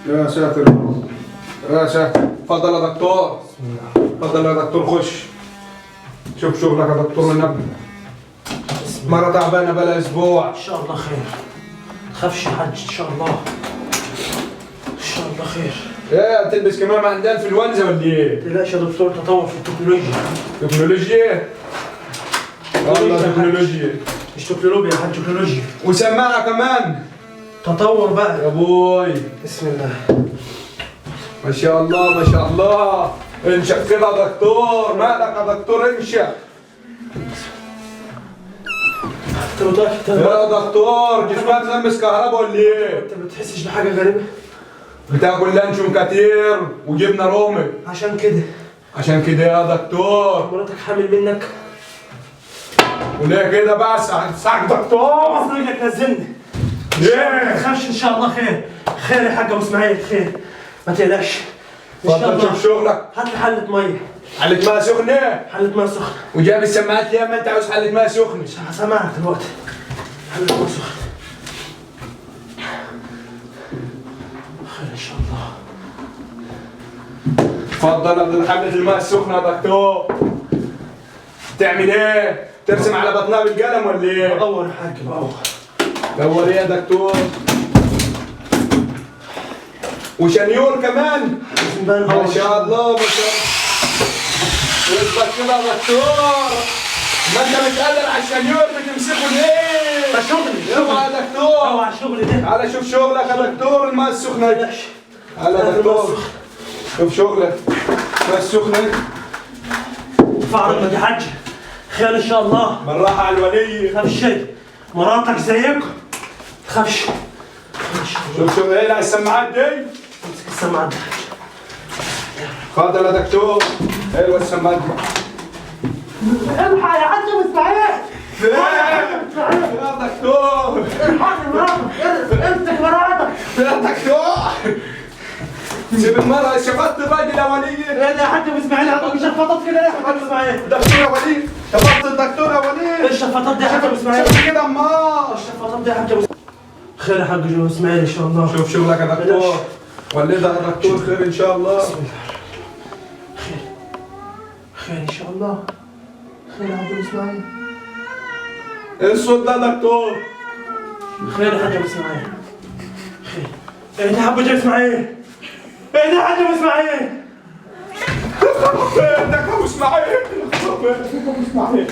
يا ساتر يا ساتر. تفضل يا دكتور. تفضل يا دكتور خش. شوف شغلك يا دكتور والنبي. مرة تعبانة بلا أسبوع. ان شاء الله خير. تخافش يا حاج ان شاء الله. ان شاء الله خير. ايه تلبس كمامة عندنا انفلونزا ولا ايه؟ متقلقش يا دكتور، تطور في التكنولوجيا. تكنولوجيا؟ والله تكنولوجيا. مش تكنولوجيا يا حاج، تكنولوجيا. وسماعة كمان. تطور بقى يا ابوي. بسم الله. ما شاء الله ما شاء الله. انشف كده يا دكتور. مالك يا دكتور انشف. انت متأكد يا دكتور جسمك لمس كهرباء ولا ايه؟ انت ما بتحسش بحاجة غريبة؟ بتاكل لانشون كتير وجبنه رومي. عشان كده. عشان كده يا دكتور. مراتك حامل منك. وليه كده بس؟ ساعة دكتور. بس رجلك نزلني. ليه؟ ما تخافش ان شاء الله خير. خير يا حاج ابو اسماعيل خير. ما تقلقش. ان شاء اتفضل الله. شوف شغلك. هات لي حلة مية. حلة ماء سخنة. حلة مية سخنة. وجايب السماعات ليه ما انت عاوز حلة ماء سخنة؟ هسمعك دلوقتي. حلة مية سخنة. خير ان شاء الله. اتفضل حلة الماء السخنة يا دكتور. تعمل ايه؟ ترسم على بطنها بالقلم ولا ايه؟ بدور يا حاج بدور. دور ايه يا دكتور؟ وشنيور كمان؟ ما شاء الله ما شاء الله. اثبت كده يا دكتور. ما انت مش قادر على الشنيور بتمسكه ليه؟ ده شغلي. اوعى يا دكتور. اوعى الشغل ده. تعالى شوف شغلك يا دكتور. الماء السخنة. تعالى يا دكتور. شوف شغلك. الماء السخنة. ارفع رجلك يا حاج. خير ان شاء الله. بالراحة على الولي. تخافش شيء. مراتك زيك. تخافش. شوف شوف ايه على السماعات دي. امسك السماعات دي يا حاج. اتفضل يا دكتور. ايوه السماعات دي. الحق يا حاج ابو اسماعيل. فين؟ يا دكتور. الحقني مراتك. امسك مراتك. يا دكتور. سيب المرة شفطت الراجل يا ولي. ايه ده يا حاج ابو اسماعيل؟ عندك شفاطات كده يا حاج ابو اسماعيل؟ دكتور يا ولي. شفطت الدكتور يا ولي. ايه الشفاطات دي يا حاج ابو اسماعيل؟ شوف كده امال. الشفاطات دي يا حاج ابو اسماعيل. خير يا حاج ابو اسماعيل ان شاء الله. شوف شغلك يا دكتور. ولدها يا دكتور خير ان شاء الله. بسم الله. خير. خير ان شاء الله. خير يا حاج ابو اسماعيل. ايه الصوت ده يا دكتور؟ خير يا حاج ابو اسماعيل. خير. ايه ده يا حاج ابو اسماعيل؟ ايه ده يا حاج ابو اسماعيل؟ فين ده ابو اسماعيل؟ فين ابو اسماعيل؟